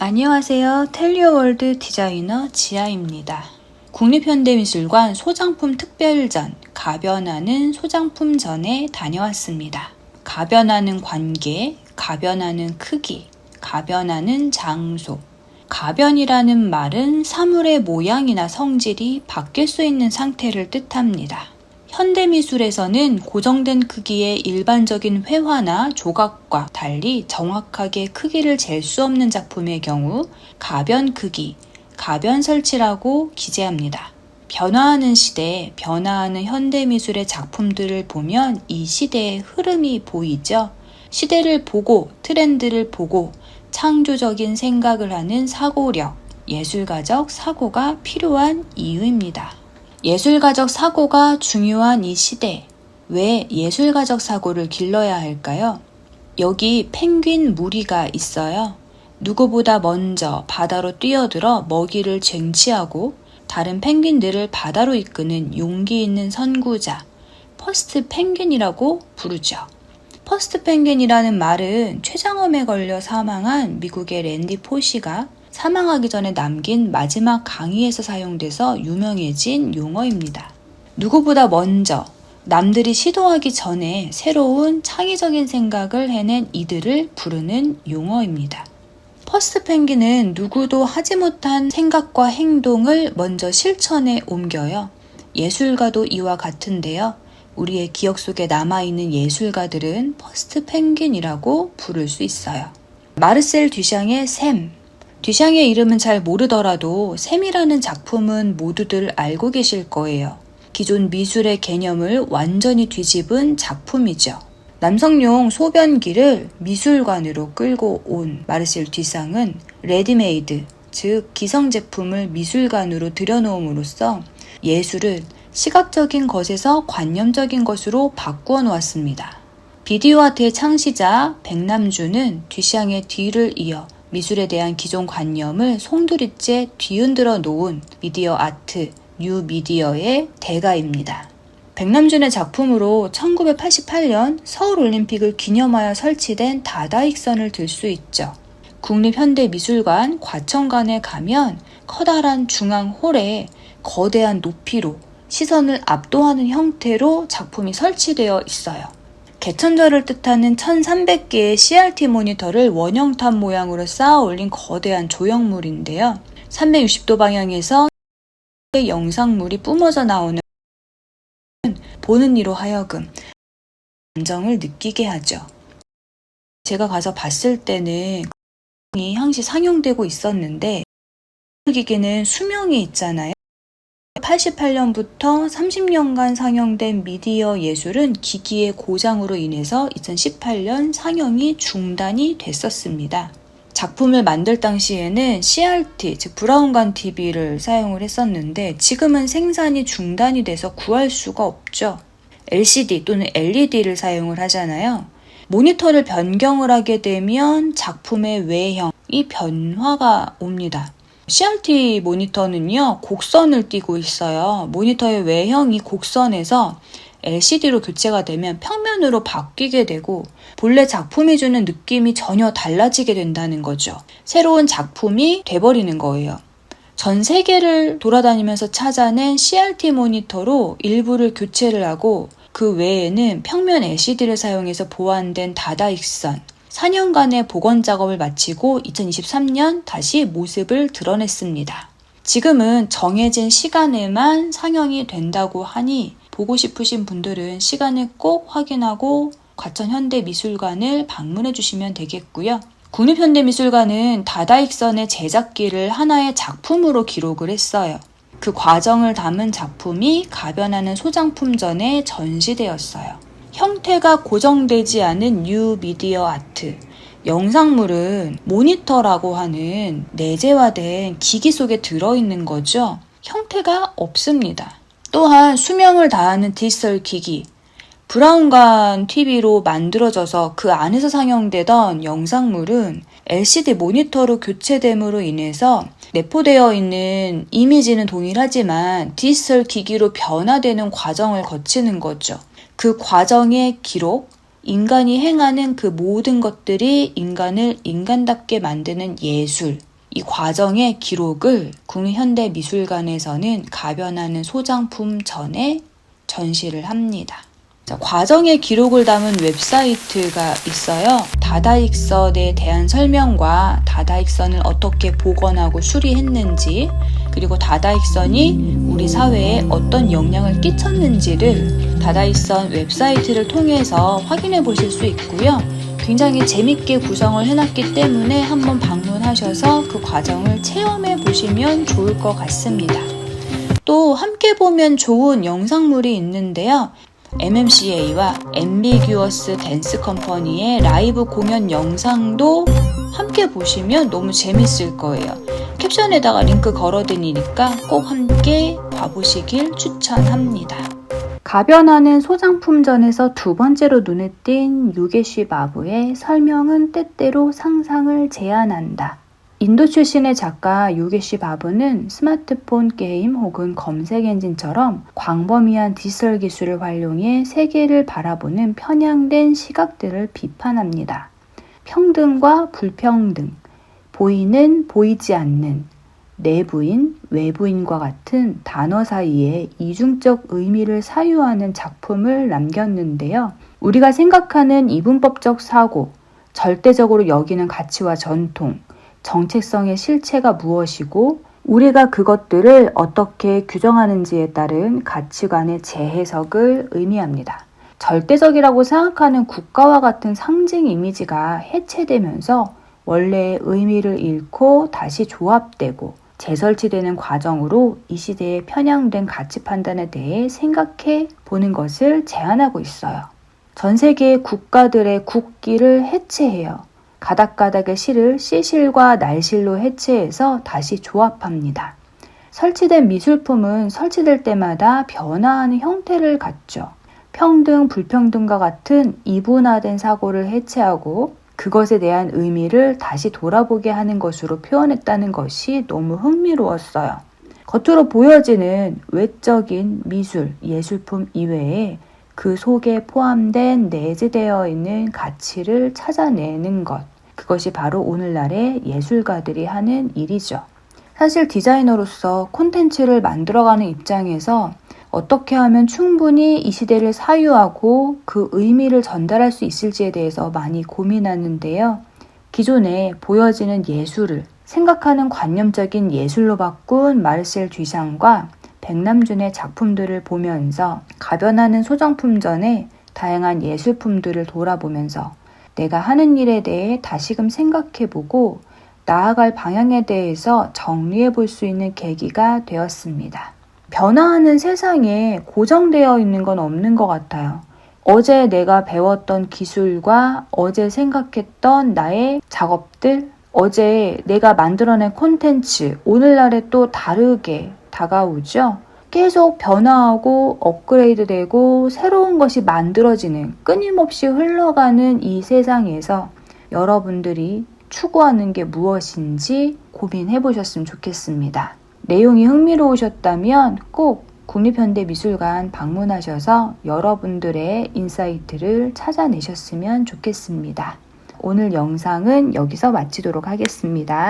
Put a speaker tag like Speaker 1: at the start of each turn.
Speaker 1: 안녕하세요. 텔리오월드 디자이너 지아입니다. 국립현대미술관 소장품 특별전 가변하는 소장품전에 다녀왔습니다. 가변하는 관계, 가변하는 크기, 가변하는 장소. 가변이라는 말은 사물의 모양이나 성질이 바뀔 수 있는 상태를 뜻합니다. 현대미술에서는 고정된 크기의 일반적인 회화나 조각과 달리 정확하게 크기를 잴 수 없는 작품의 경우 가변 크기, 가변 설치라고 기재합니다. 변화하는 시대, 변화하는 현대미술의 작품들을 보면 이 시대의 흐름이 보이죠? 시대를 보고, 트렌드를 보고 창조적인 생각을 하는 사고력, 예술가적 사고가 필요한 이유입니다. 예술가적 사고가 중요한 이 시대, 왜 예술가적 사고를 길러야 할까요? 여기 펭귄 무리가 있어요. 누구보다 먼저 바다로 뛰어들어 먹이를 쟁취하고 다른 펭귄들을 바다로 이끄는 용기 있는 선구자, 퍼스트 펭귄이라고 부르죠. 퍼스트 펭귄이라는 말은 췌장암에 걸려 사망한 미국의 랜디 포시가 사망하기 전에 남긴 마지막 강의에서 사용돼서 유명해진 용어입니다. 누구보다 먼저 남들이 시도하기 전에 새로운 창의적인 생각을 해낸 이들을 부르는 용어입니다. 퍼스트 펭귄은 누구도 하지 못한 생각과 행동을 먼저 실천에 옮겨요. 예술가도 이와 같은데요. 우리의 기억 속에 남아있는 예술가들은 퍼스트 펭귄이라고 부를 수 있어요. 마르셀 듀샹의 샘. 듀샹의 이름은 잘 모르더라도 샘이라는 작품은 모두들 알고 계실 거예요. 기존 미술의 개념을 완전히 뒤집은 작품이죠. 남성용 소변기를 미술관으로 끌고 온 마르셀 듀샹은 레디메이드, 즉 기성제품을 미술관으로 들여놓음으로써 예술을 시각적인 것에서 관념적인 것으로 바꾸어 놓았습니다. 비디오 아트의 창시자 백남주는 듀샹의 뒤를 이어 미술에 대한 기존 관념을 송두리째 뒤흔들어 놓은 미디어 아트, 뉴 미디어의 대가입니다. 백남준의 작품으로 1988년 서울올림픽을 기념하여 설치된 다다익선을 들 수 있죠. 국립현대미술관 과천관에 가면 커다란 중앙홀에 거대한 높이로 시선을 압도하는 형태로 작품이 설치되어 있어요. 개천절을 뜻하는 1300개의 CRT 모니터를 원형탑 모양으로 쌓아 올린 거대한 조형물인데요. 360도 방향에서 영상물이 뿜어져 나오는 보는 이로 하여금 감정을 느끼게 하죠. 제가 가서 봤을 때는 항시 상영되고 있었는데 기기는 수명이 있잖아요. 88년부터 30년간 상영된 미디어 예술은 기기의 고장으로 인해서 2018년 상영이 중단이 됐었습니다. 작품을 만들 당시에는 CRT, 즉 브라운관 TV를 사용을 했었는데 지금은 생산이 중단이 돼서 구할 수가 없죠. LCD 또는 LED를 사용을 하잖아요. 모니터를 변경을 하게 되면 작품의 외형이 변화가 옵니다. CRT 모니터는요, 곡선을 띠고 있어요. 모니터의 외형이 곡선에서 LCD로 교체가 되면 평면으로 바뀌게 되고 본래 작품이 주는 느낌이 전혀 달라지게 된다는 거죠. 새로운 작품이 돼버리는 거예요. 전 세계를 돌아다니면서 찾아낸 CRT 모니터로 일부를 교체를 하고 그 외에는 평면 LCD를 사용해서 보완된 다다익선, 4년간의 복원 작업을 마치고 2023년 다시 모습을 드러냈습니다. 지금은 정해진 시간에만 상영이 된다고 하니 보고 싶으신 분들은 시간을 꼭 확인하고 과천현대미술관을 방문해 주시면 되겠고요. 국립현대미술관은 다다익선의 제작기를 하나의 작품으로 기록을 했어요. 그 과정을 담은 작품이 가변하는 소장품전에 전시되었어요. 형태가 고정되지 않은 뉴 미디어 아트, 영상물은 모니터라고 하는 내재화된 기기 속에 들어있는 거죠. 형태가 없습니다. 또한 수명을 다하는 디지털 기기, 브라운관 TV로 만들어져서 그 안에서 상영되던 영상물은 LCD 모니터로 교체됨으로 인해서 내포되어 있는 이미지는 동일하지만 디지털 기기로 변화되는 과정을 거치는 거죠. 그 과정의 기록, 인간이 행하는 그 모든 것들이 인간을 인간답게 만드는 예술, 이 과정의 기록을 국립현대미술관에서는 가변하는 소장품 전에 전시를 합니다. 자, 과정의 기록을 담은 웹사이트가 있어요. 다다익선에 대한 설명과 다다익선을 어떻게 복원하고 수리했는지, 그리고 다다익선이 우리 사회에 어떤 영향을 끼쳤는지를 다다익선 웹사이트를 통해서 확인해 보실 수 있고요. 굉장히 재밌게 구성을 해놨기 때문에 한번 방문하셔서 그 과정을 체험해 보시면 좋을 것 같습니다. 또 함께 보면 좋은 영상물이 있는데요. MMCA와 앰비규어스 댄스 컴퍼니의 라이브 공연 영상도 함께 보시면 너무 재밌을 거예요. 캡션에다가 링크 걸어드리니까 꼭 함께 봐보시길 추천합니다. 가변하는 소장품전에서 두 번째로 눈에 띈 유게시 바부의 설명은 때때로 상상을 제한한다. 인도 출신의 작가 유게시 바부는 스마트폰 게임 혹은 검색 엔진처럼 광범위한 디지털 기술을 활용해 세계를 바라보는 편향된 시각들을 비판합니다. 평등과 불평등, 보이는 보이지 않는, 내부인, 외부인과 같은 단어 사이에 이중적 의미를 사유하는 작품을 남겼는데요. 우리가 생각하는 이분법적 사고, 절대적으로 여기는 가치와 전통, 정체성의 실체가 무엇이고 우리가 그것들을 어떻게 규정하는지에 따른 가치관의 재해석을 의미합니다. 절대적이라고 생각하는 국가와 같은 상징 이미지가 해체되면서 원래의 의미를 잃고 다시 조합되고 재설치되는 과정으로 이 시대의 편향된 가치 판단에 대해 생각해 보는 것을 제안하고 있어요. 전 세계의 국가들의 국기를 해체해요. 가닥가닥의 실을 씨실과 날실로 해체해서 다시 조합합니다. 설치된 미술품은 설치될 때마다 변화하는 형태를 갖죠. 평등, 불평등과 같은 이분화된 사고를 해체하고 그것에 대한 의미를 다시 돌아보게 하는 것으로 표현했다는 것이 너무 흥미로웠어요. 겉으로 보여지는 외적인 미술, 예술품 이외에 그 속에 포함된 내재되어 있는 가치를 찾아내는 것. 그것이 바로 오늘날의 예술가들이 하는 일이죠. 사실 디자이너로서 콘텐츠를 만들어가는 입장에서 어떻게 하면 충분히 이 시대를 사유하고 그 의미를 전달할 수 있을지에 대해서 많이 고민하는데요. 기존에 보여지는 예술을 생각하는 관념적인 예술로 바꾼 마르셀 듀샹과 백남준의 작품들을 보면서 가변하는 소장품전에 다양한 예술품들을 돌아보면서 내가 하는 일에 대해 다시금 생각해보고 나아갈 방향에 대해서 정리해 볼 수 있는 계기가 되었습니다. 변화하는 세상에 고정되어 있는 건 없는 것 같아요. 어제 내가 배웠던 기술과 어제 생각했던 나의 작업들, 어제 내가 만들어낸 콘텐츠, 오늘날에 또 다르게 다가오죠. 계속 변화하고 업그레이드되고 새로운 것이 만들어지는 끊임없이 흘러가는 이 세상에서 여러분들이 추구하는 게 무엇인지 고민해 보셨으면 좋겠습니다. 내용이 흥미로우셨다면 꼭 국립현대미술관 방문하셔서 여러분들의 인사이트를 찾아내셨으면 좋겠습니다. 오늘 영상은 여기서 마치도록 하겠습니다.